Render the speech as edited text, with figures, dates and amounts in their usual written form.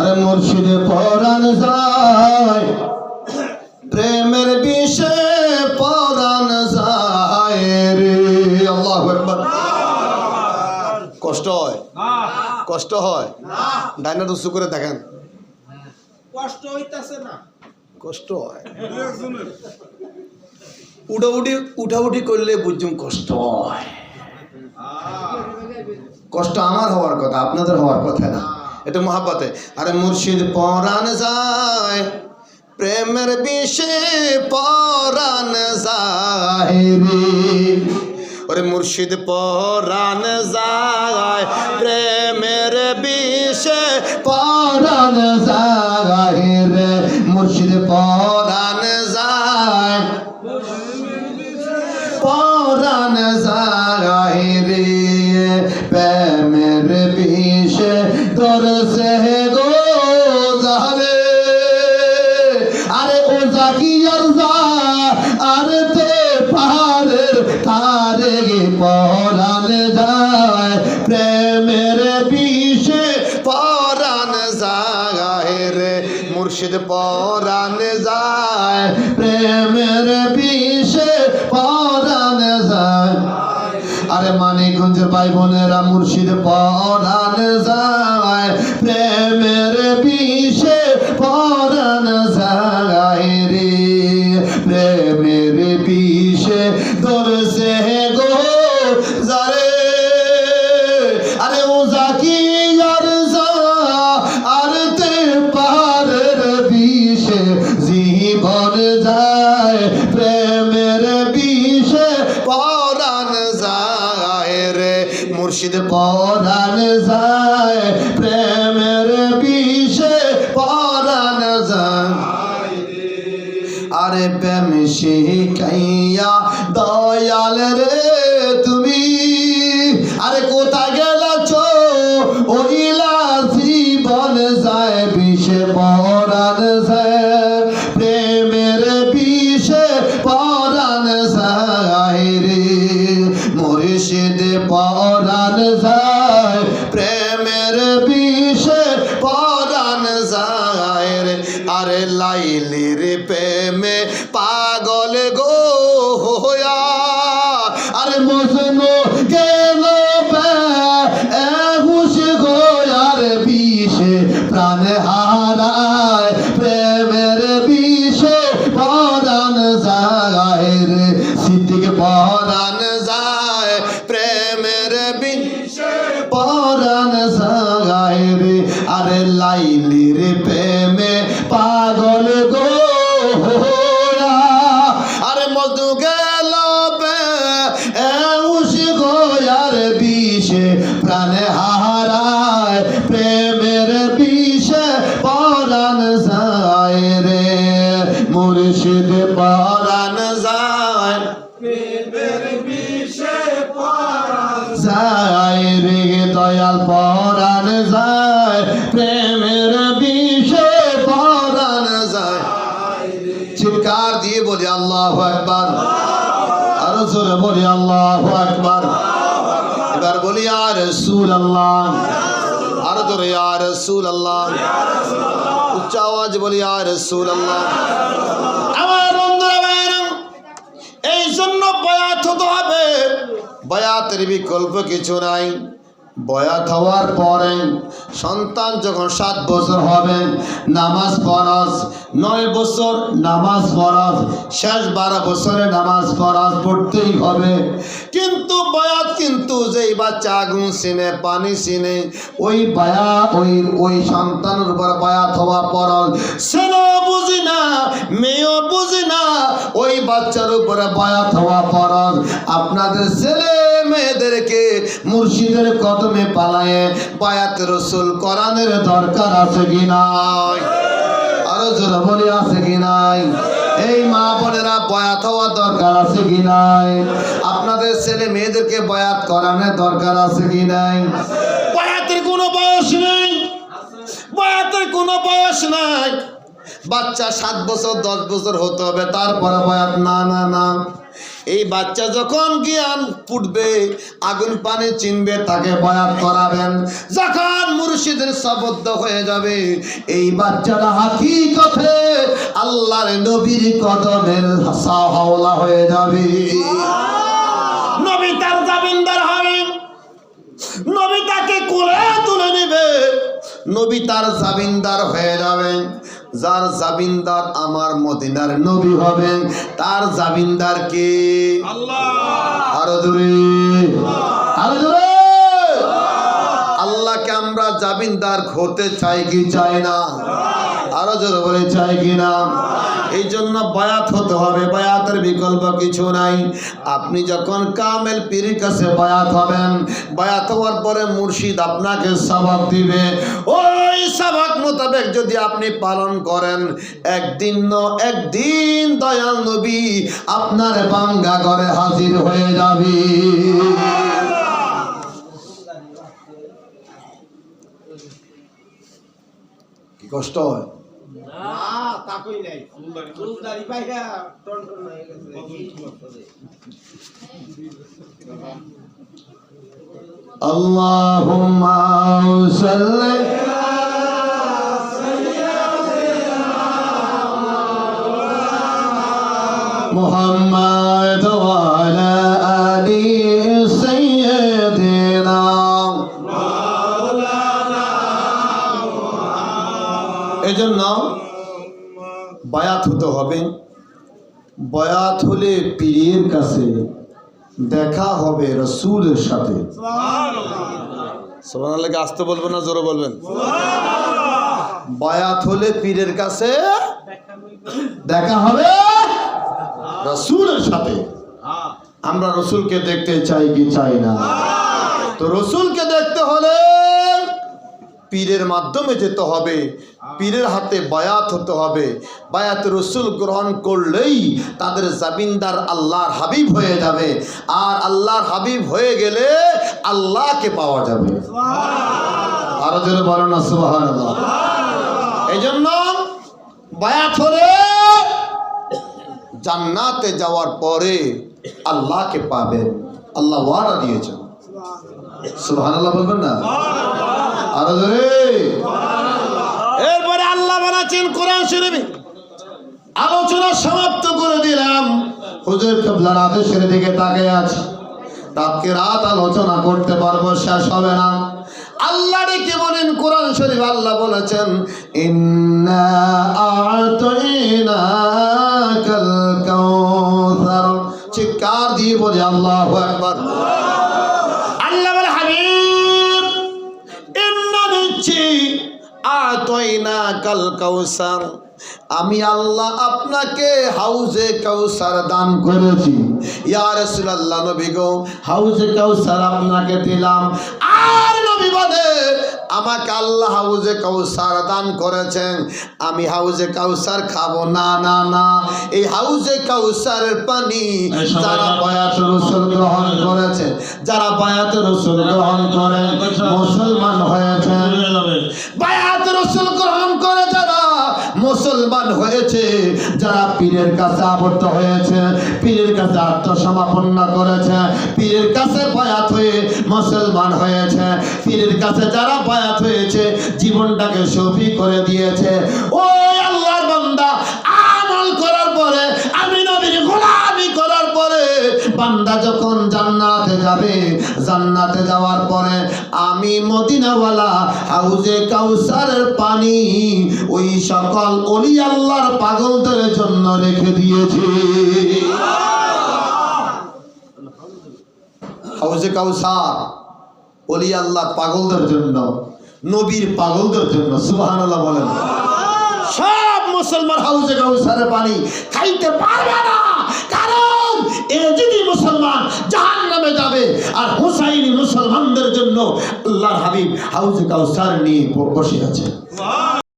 আরে মুর্শিদে পরাণ যায় প্রেমের বিষে পরাণ যায় রে। আল্লাহু আকবার। কষ্ট হয়, কষ্ট হয়। ডাইনা উঁচু করে দেখেন, কষ্ট হইতাছে না, কষ্ট হয়। উঠাউঠি করলে বুঝুম কষ্ট হয়। কষ্ট আমার হওয়ার কথা, আপনাদের হওয়ার কথা না। এটা মহাব্বতে। আরে মুর্শিদ পরাণ যায় প্রেমের বিষে পরাণ যায় রে। ওরে মুর্শিদ পরাণ যায় প্রেমের বিষে পরাণ যায় রে। মুর্শিদ পরাণ যায় পরাণ যায় রে। প্রেমের বিষে দরসে গো জালে। আরে ও জাকিয়ার যা আরে তে পাহাড়ের তারে পরাণ যায় প্রেমের বিষে পরাণ যায় রে। মুর্শিদ পরাণ যায় প্রেমের বিষে পরাণ যায়। আরে মানিকগঞ্জের ভাই বোনেরা মুর্শিদ পরাণ যায় প্রেমের বিষে পরাণ যায় রে। প্রেমের বিষে ধরছে গো যারে। আরে ও জাকি আর যা আর তে পাহাড়ের বিষে জীবন যায় প্রেমের বিষে পরাণ যায় রে। মুর্শিদ পরাণ যায় প্রেমের বিষে পরাণ যায়। আরে প্রেম শিখাইয়া দয়াল রে তুমি আরে কোথায় গেলাছ ওইলা জীবন যায় বিষে পরাণ যায় প্রেমের বিষে পরাণ যায় রে। মুর্শিদ পরাণ যায় প্রেমের বিষে পরাণ যায় রে। আরে লাইলির প্রেমে পাগল গো হোয়া। আরে মজনু গেল হুশ গো আর বিষে প্রাণ হারায় প্রেমের বিষে পরাণ যায় রে। সিদ্দিক পরাণ যায় প্রেমের বিষে পরাণ যায় রে। আরে লাইলির প্রেমে পাগল গো হোয়া। আরে মজনু গেল হুশ গো আর বিষে প্রাণ হারায় প্রেমের বিষে পরাণ যায় রে। মুর্শিদ পরাণ যায় প্রেমের বিষে পরাণ যায় রে। দয়াল পরাণ যায় প্রেমের বিষে পরাণ যায়। চিৎকার দিয়ে বলি আল্লাহু আকবার। আরো জোরে বলি আল্লাহু আকবার। এবার বলি ইয়া রাসূলুল্লাহ। আরো জোরে ইয়া রাসূলুল্লাহ। উচ্চ আওয়াজ বলি ইয়া রাসূলুল্লাহ। আমার বন্ধুরা ভাইরা, এই জন্য বয়াত হতে হবে। বয়াতের বিকল্প কিছু নাই। বয়াত হওয়ার পরে সন্তান যখন 7 বছর হবে নামাজ ফরজ, 9 বছর নামাজ ফরজ, শেষ 12 বছরে নামাজ ফরজ পড়তেই হবে। কিন্তু বয়াত কিন্তু যেই বাচ্চা আগুন চিনে পানি চিনে ওই বয়াত ওই সন্তানের উপর বয়াত হওয়া ফরজ। ছেলেও বুঝি না মেয়েও বুঝি না ওই বাচ্চার উপরে বয়াত হওয়া ফরজ। আপনাদের ছেলে মেয়েদেরকে মুর্শিদের কদমে পালায়ে বায়াত রসুল কোরআনের দরকার আছে কি নাই? আরো জোরে বলি আছে কি নাই? এই মা বোনেরা বয়াত হওয়া দরকার আছে কি নাই? আপনাদের ছেলে মেয়েদেরকে বয়াত করানোর দরকার আছে কি নাই? বয়াতের কোনো বয়স নেই, বয়াতের কোনো বয়স নাই। বাচ্চা 7 বছর 10 বছর হতে হবে তারপরে বয়াত? না না না, এই বাচ্চা যখন জ্ঞান ফুটবে, আগুন পানি চিনবে, তাকে বয়াত করাবেন। যখন মুর্শিদের শব্দ হয়ে যাবে, এই বাচ্চাটা হাকিকতে আল্লাহর নবীর কদমের হাওলা হয়ে যাবে। নবী তার জামিনদার হবে, নবী তাকে কোলে তুলে নেবে, নবী তার জামিনদার হয়ে যাবে। যার জামিনদার আমার মদিনার নবী হবেন, তার জামিনদার কে? আল্লাহ। আরো জোরে, আরো জোরে। আল্লাহকে আমরা জামিনদার হতে চাই কি চাই না? আরো জোরে বলে চাই কি না? এই জন্য বায়াত হতে হবে, বায়াতের বিকল্প কিছু নাই। আপনি যখন কামেল পীরের কাছে বায়াত হবেন, বায়াত হওয়ার পরে মুর্শিদ আপনাকে সবক দিবে। ওই সবক মোতাবেক যদি আপনি পালন করেন, একদিন দয়াল নবী আপনার বাঙ্গা ঘরে হাজির হয়ে যাবে। কি কষ্ট হয়? না, তা কই নাই। চুলদারি পাইরা টনটন হয়ে গেছে। আল্লাহুম্মা সাল্লি মুহাম্মাদ ওয়া আলা আলি সাইয়্যিদিনা। এজন্য বায়াত হতে হবে। বায়াত হলে পীরের কাছে দেখা হবে রাসূলের সাথে। সুবহানাল্লাহ। আসতে বলবেন না জোরে বলবেন? বায়াত হলে পীরের কাছে দেখা হবে রাসূলের সাথে। আমরা রাসূলকে দেখতে চাই কি চাই না? তো রাসূলকে দেখতে হলে পীরের মাধ্যমে যেতে হবে, পীরের হাতে বায়াত হতে হবে। বায়াত রাসূল গ্রহণ করলেই তাদের জামিনদার আল্লাহর হাবিব হয়ে যাবে। আর আল্লাহর হাবিব হয়ে গেলে আল্লাহকে পাওয়া যাবে। আরো জোরে বলেন না সুবহানাল্লাহ। এই জন্য বায়াত হলে জান্নাতে যাওয়ার পরে আল্লাহকে পাবেন। আল্লাহ ওয়াদা দিয়েছেন। সুবহানাল্লাহ বলবেন না? আরো জোরে। এরপরে আল্লাহ বলেছেন কোরআন শরীফে, আলোচনা সমাপ্ত করে দিলাম। হুজুর কিবলার আদেশের দিকে তাকিয়ে আছে। রাতকে রাত আলোচনা করতে পারবো, শেষ হবে না। আল্লাহ ডেকে বলেন কোরআন শরীফ, আল্লাহ বলেছেন ইন্না আ'তাইনাকাল কাউসার। চিৎকার দিয়ে বলি আল্লাহু আকবার। আল্লাহ বলে হাবিব ইন্না নিচ্ছি আ'তাইনাকাল কাউসার, আমি আল্লাহ আপনাকে হাউজে কাউসার দান করেছি। ইয়া রাসূলুল্লাহ, নবী গো, হাউজে কাউসার আপনাকে দিলাম। আর নবী বলে আমাকে আল্লাহ হাউজে কাউসার দান করেছেন, আমি হাউজে কাউসার খাবো না। না না, এই হাউজে কাউসারের পানি যারা বায়াত রাসূল গ্রহণ করেছে, যারা বায়াত রাসূল গ্রহণ করে মুসলমান হয়েছে, বায়াত রাসূল গ্রহণ করে যারা মুসলমান হয়েছে, যারা পীরের কাছে আবদ্ধ হয়েছে, পীরের কাছে আত্মসমর্পণ করেছে, পীরের কাছে বায়াত হয়ে মুসলমান হয়েছে, পীরের কাছে যারা বায়াত হয়েছে জীবনটাকে শফি করে দিয়েছে, ওই আল্লাহর বান্দা আমল করার পরে, আমি নবীর গোলামি করার পরে বান্দা যখন জান্নাতে যাবে, জান্নাতে যাওয়ার পরে আমি মদিনাওয়ালা হাউজে কাউসারের পানি ওই সকল ওলি আল্লাহর পাগলদের জন্য রেখে দিয়েছি। হাউজে কাউসার ওলি আল্লাহর পাগলদের জন্য, নবীর পাগলদের জন্য। সুবহানাল্লাহ বলেন। সব মুসলমান হাউজে কাউসারের পানি খাইতে পারবে না, কারণ এ যদি মুসলমান জাহান্নামে যাবে। আর হুসাইনি মুসলমানদের জন্য আল্লাহর হাবিব হাউজে কাউসার নিয়ে বসে আছে।